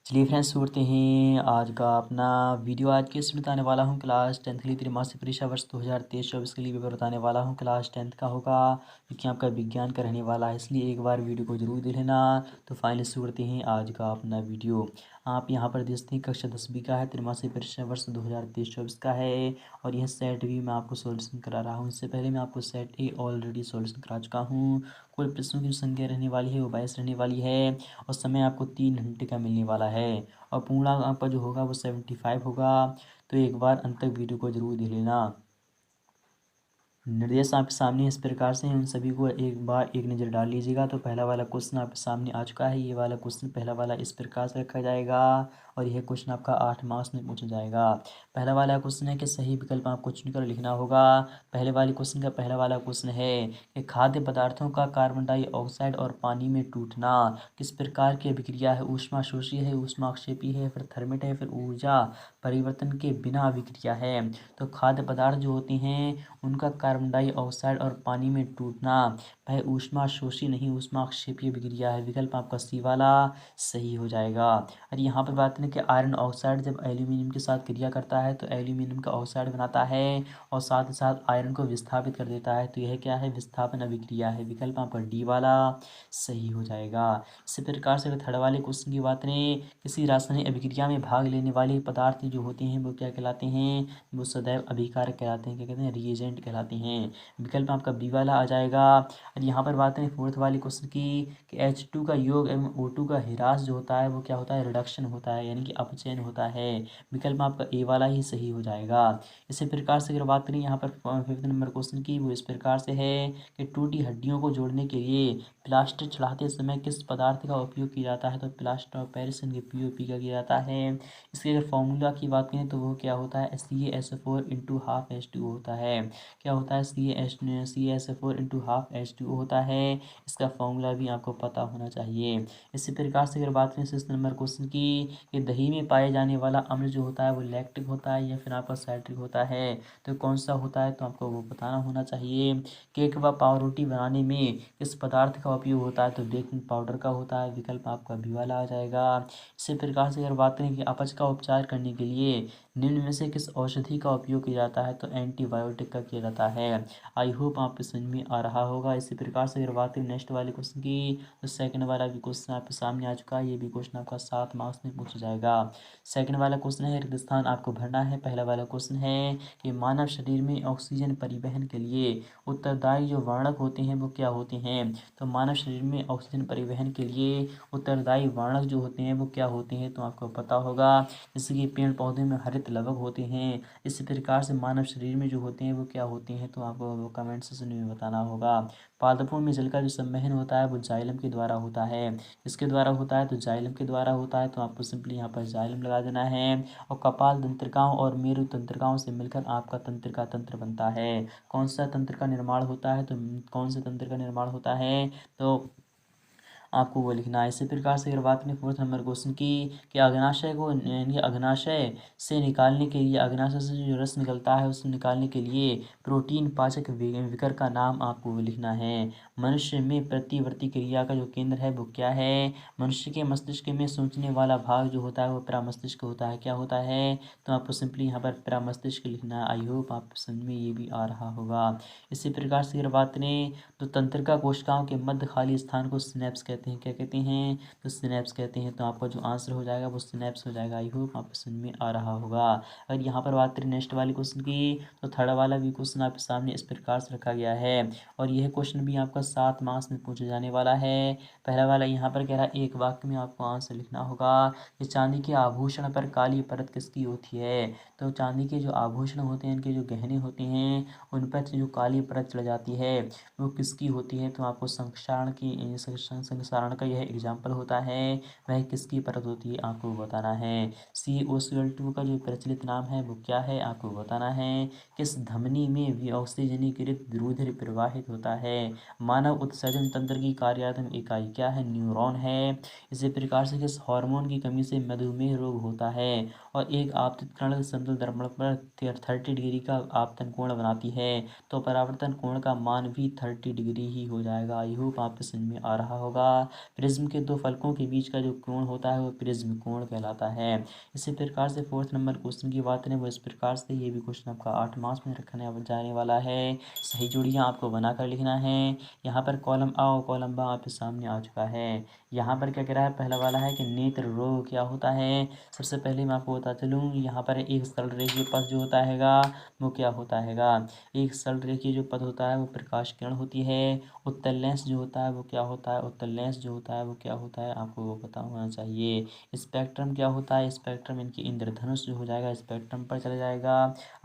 चलिए फ्रेंड्स छोड़ते हैं आज का अपना वीडियो। आज के इसमें बताने वाला हूँ क्लास 10 के लिए त्रैमासिक परीक्षा वर्ष 2023-24 के लिए पेपर बताने वाला हूँ। क्लास 10 का होगा क्योंकि आपका विज्ञान का रहने वाला है, इसलिए एक बार वीडियो को जरूर देख लेना। तो फाइनली शुरू करते हैं आज का अपना वीडियो। आप यहाँ पर देखते हैं कक्षा 10वीं का है, त्रैमासिक परीक्षा वर्ष 2023-24 का है और यह सेट भी मैं आपको सॉल्यूशन करा रहा हूँ। इससे पहले मैं आपको सेट ए ऑलरेडी सॉल्यूशन करा चुका हूँ। कुल प्रश्नों की संख्या रहने वाली है वो 22 रहने वाली है और समय आपको 3 घंटे का मिलने वाला है और पूर्णांक आपका जो होगा वो 75 होगा। तो एक बार अंत तक वीडियो को जरूर देख लेना। निर्देश आपके सामने इस प्रकार से हैं, उन सभी को एक बार एक नज़र डाल लीजिएगा। तो पहला वाला क्वेश्चन आपके सामने आ चुका है। ये वाला क्वेश्चन पहला वाला इस प्रकार से रखा जाएगा और यह क्वेश्चन आपका 8 मार्क्स में पूछा जाएगा। पहला वाला क्वेश्चन है कि सही विकल्प आपको चुनकर लिखना होगा। पहले वाले क्वेश्चन का पहला वाला क्वेश्चन है कि खाद्य पदार्थों का कार्बन डाइऑक्साइड और पानी में टूटना किस प्रकार की अभिक्रिया है? ऊष्माशोषी है, ऊष्माक्षेपी है, फिर थर्मिट है, फिर ऊर्जा परिवर्तन के बिना अभिक्रिया है। तो खाद्य पदार्थ जो होते हैं उनका कार्बन डाइऑक्साइड और पानी में टूटना वह ऊष्माशोषी नहीं ऊष्माक्षेपीय अभिक्रिया है। विकल्प आपका सी वाला सही हो जाएगा। और यहाँ पर बात करें कि आयरन ऑक्साइड जब एल्यूमिनियम के साथ क्रिया करता है तो एल्यूमिनियम का ऑक्साइड बनाता है और साथ ही साथ आयरन को विस्थापित कर देता है। तो यह क्या है? विस्थापन अभिक्रिया है। विकल्प आपका डी वाला सही हो जाएगा। इसी प्रकार से थर्ड वाले क्वेश्चन की बात करें, किसी रासायनिक अभिक्रिया में भाग लेने वाले पदार्थ जो होते हैं वो क्या कहलाते हैं? वो सदैव अभिकारक कहलाते हैं। क्या कहते हैं? रिएजेंट कहलाते हैं। विकल्प आपका बी वाला आ जाएगा। और यहाँ पर बात करें फोर्थ वाले क्वेश्चन की कि H2 का योग एवं O2 का ह्रास जो होता है वो क्या होता है? रिडक्शन होता है, यानी कि अपचयन होता है। विकल्प आपका ए वाला ही सही हो जाएगा। इसी प्रकार से अगर बात करें यहाँ पर फिफ्थ नंबर क्वेश्चन की, वो इस प्रकार से है कि टूटी हड्डियों को जोड़ने के लिए प्लास्टर चढ़ाते समय किस पदार्थ का उपयोग किया जाता है? तो प्लास्टर ऑफ पेरिस यानी कि POP का किया जाता है। इसके अगर फॉर्मूला की बात करें तो वो क्या होता है? CaSO4 इंटू हाफ H2O होता है। क्या होता है? CaSO4 इंटू हाफ H2O होता है। इसका फॉर्मूला भी आपको पता होना चाहिए। इसी प्रकार से अगर बात करें सिक्स नंबर क्वेश्चन की कि दही में पाए जाने वाला अम्ल जो होता है वो लैक्टिक होता है या फिर आपका साइट्रिक होता है? तो कौन सा होता है? तो आपको वो बताना होना चाहिए। केक व पावरोटी बनाने में किस पदार्थ का उपयोग होता है? तो बेकिंग पाउडर का होता है। विकल्प आपका बी वाला आ जाएगा। इसी प्रकार से अगर बात करें कि अपच का उपचार करने के लिए निम्न में से किस औषधि का उपयोग किया जाता है? तो एंटीबायोटिक का किया जाता है। आई होप आपको समझ में आ रहा होगा। इसी प्रकार से अगर बात करें नेक्स्ट वाले क्वेश्चन की, तो सेकंड वाला भी क्वेश्चन आपके सामने आ चुका है। ये भी क्वेश्चन आपका 7 मार्क्स में पूछा जाएगा। सेकंड वाला क्वेश्चन है रिक्त स्थान आपको भरना है। पहला वाला क्वेश्चन है कि मानव शरीर में ऑक्सीजन परिवहन के लिए उत्तरदायी जो वर्णक होते हैं वो क्या होते हैं? तो मानव शरीर में ऑक्सीजन परिवहन के लिए उत्तरदायी वर्णक जो होते हैं वो क्या होते हैं? तो आपको पता होगा। जैसे कि पेड़ पौधे में हरित लवक होते हैं, इसी प्रकार से मानव शरीर में जो होते हैं वो क्या होते हैं? तो आपको वो कमेंट सेक्शन में बताना होगा। पादपों में जल का जो संवहन होता है वो जाइलम के द्वारा होता है। किसके द्वारा होता है? तो जाइलम के द्वारा होता है। तो आपको सिंपली यहाँ पर जाइलम लगा देना है। और कपाल तंत्रिकाओं और मेरु तंत्रिकाओं से मिलकर आपका तंत्रिका तंत्र बनता है। कौन सा तंत्र का निर्माण होता है? तो कौन से तंत्र का निर्माण होता है? तो आपको वो लिखना है। इसी प्रकार से अगर बात करें फोर्थ नंबर क्वेश्चन की कि अग्नाशय को यानी अग्नाशय से निकालने के लिए अग्नाशय से जो रस निकलता है उसे निकालने के लिए प्रोटीन पाचक विकर का नाम आपको वो लिखना है। मनुष्य में प्रतिवर्ती क्रिया का जो केंद्र है वो क्या है? मनुष्य के मस्तिष्क में सोचने वाला भाग जो होता है वो प्रमस्तिष्क होता है। क्या होता है? तो आपको सिंपली यहाँ पर प्रमस्तिष्क लिखना है। आई होप आप समझ में ये भी आ रहा होगा। इसी प्रकार से अगर बात करें तो तंत्रिका कोशिकाओं के मध्य खाली स्थान को सिनेप्स कहते हैं। क्या कहते हैं? तो सिनेप्स कहते हैं। तो आपका जो आंसर हो जाएगा वो सिनेप्स हो जाएगा। आई होप आपको समझ में आ रहा होगा। अगर यहाँ पर बात करें नेक्स्ट वाले क्वेश्चन की, तो थर्ड वाला भी क्वेश्चन आपके सामने इस प्रकार से रखा गया है और यह क्वेश्चन भी आपका 7 मार्क्स में पूछा जाने वाला है। पहला वाला यहाँ पर कह रहा है एक वाक्य में आपको आंसर लिखना होगा कि चांदी के आभूषण पर काली परत किसकी होती है? तो चांदी के जो आभूषण होते हैं, इनके जो गहने होते हैं, उन पर जो काली परत चढ़ जाती है वो किसकी होती है? तो आपको संक्षारण की संक्षारण का यह एग्जाम्पल होता है। वह किसकी परत होती है आपको बताना है। COCl2 का जो प्रचलित नाम है वो क्या है? आपको बताना है। किस धमनी में विऑक्सीजनीकृत रुधिर प्रवाहित होता है? मानव उत्सर्जन तंत्र की कार्यात्मक इकाई क्या है? न्यूरॉन है। इसी प्रकार से किस हार्मोन की कमी से मधुमेह रोग होता है? और एक आपतित कण समतल दर्पण पर 30 डिग्री का आपतन कोण बनाती है। तो परावर्तन कोण का मान भी 30 डिग्री ही हो जाएगा। आई होप आपको समझ में आ रहा होगा। प्रिज्म के दो फलकों के बीच का जो कोण होता है वो प्रिज्म कोण कहलाता है। इसी प्रकार से 4th नंबर क्वेश्चन की बात करें वो इस प्रकार से, ये भी क्वेश्चन आपका 8 मार्क्स में रखने जाने वाला है। सही जोड़ियाँ आपको बनाकर लिखना है। यहाँ पर कॉलम आ और कॉलम बा आपके सामने आ चुका है। यहाँ पर क्या कह रहा है, पहला वाला है कि नेत्र रोग क्या होता है। सबसे पहले मैं आपको बता चलूँ, यहाँ पर एक सरल रेखीय पथ जो होता हैगा वो क्या होता हैगा। एक सरल रेखीय जो पथ होता है वो प्रकाश किरण होती है। उत्तल लेंस जो होता है वो क्या होता है, उत्तल लेंस जो होता है वो क्या होता है, आपको वो पता होना चाहिए। स्पेक्ट्रम क्या होता है, स्पेक्ट्रम इनकी इंद्रधनुष जो हो जाएगा स्पेक्ट्रम पर चला जाएगा।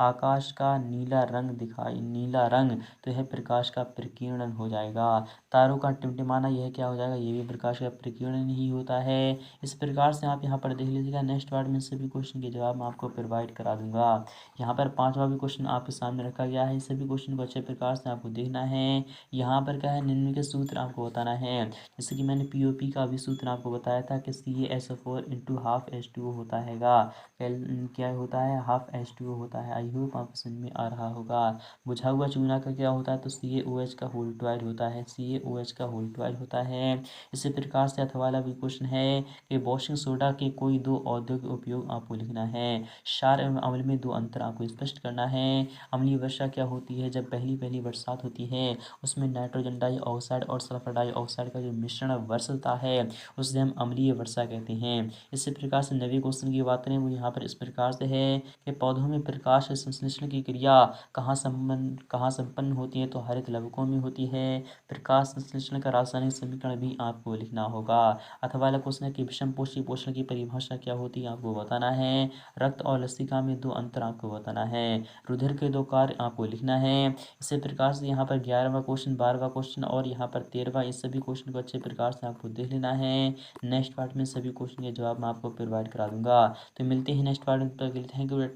आकाश का नीला रंग दिखाई, नीला रंग तो यह प्रकाश का प्रकीर्णन हो जाएगा। तारों का टिमटिमाना यह क्या हो जाएगा, ये भी प्रकाश का प्रकीर्णन ही होता है। इस प्रकार से आप यहाँ पर देख लीजिएगा। नेक्स्ट पार्ट में सभी क्वेश्चन के जवाब मैं आपको प्रोवाइड करा दूंगा। यहाँ पर 5वां भी क्वेश्चन आपके सामने रखा गया है। सभी क्वेश्चन को अच्छे प्रकार से आपको देखना है। यहाँ पर क्या है, निम्नलिखित सूत्र आपको बताना है। जैसे कि मैंने पीओपी का भी सूत्र आपको बताया था कि CaSO4 इंटू हाफ H2O होता हैगा। क्या होता है, हाफ H2O होता है। आई होप आपको समझ में आ रहा होगा। बुझा हुआ चूना का क्या होता है, तो CaOH का होल ट्वाइड होता है, CaOH का होल ट्वाइड होता है। इसी प्रकार से अथवा वाला भी क्वेश्चन है कि वॉशिंग सोडा के कोई दो औद्योगिक उपयोग आपको लिखना है। क्षार एवं अम्ल में दो अंतर आपको स्पष्ट करना है। अम्लीय वर्षा क्या होती है, जब पहली पहली बरसात होती है उसमें नाइट्रोजन डाइऑक्साइड और सल्फर डाइऑक्साइड का जो मिश्रण बरसता है उसे हम अम्लीय वर्षा कहते हैं। इसी प्रकार से 9वें क्वेश्चन की बात करें वो यहाँ पर इस प्रकार से है कि पौधों में प्रकाश संश्लेषण की क्रिया कहाँ संपन्न होती है, तो हरित लवकों में होती है। प्रकाश संश्लेषण का रासायनिक समीकरण भी आपको लिखना होगा। अथवा वाला क्वेश्चन है कि विषम पोषी पोषण की परिभाषा क्या होती है, आपको बताना है। रक्त और लसिका में दो अंतर आपको बताना है। रुधिर के दो कार्य आपको लिखना है। इसी प्रकार से यहाँ पर 11वां क्वेश्चन, 12वां क्वेश्चन और यहाँ पर 13वां, इस सभी क्वेश्चन को अच्छे प्रकार से आपको देख लेना है। नेक्स्ट पार्ट में सभी क्वेश्चन के जवाब मैं आपको प्रोवाइड करा दूंगा। तो मिलते हैं नेक्स्ट पार्ट में, तब तक के लिए थैंक यू बेटा।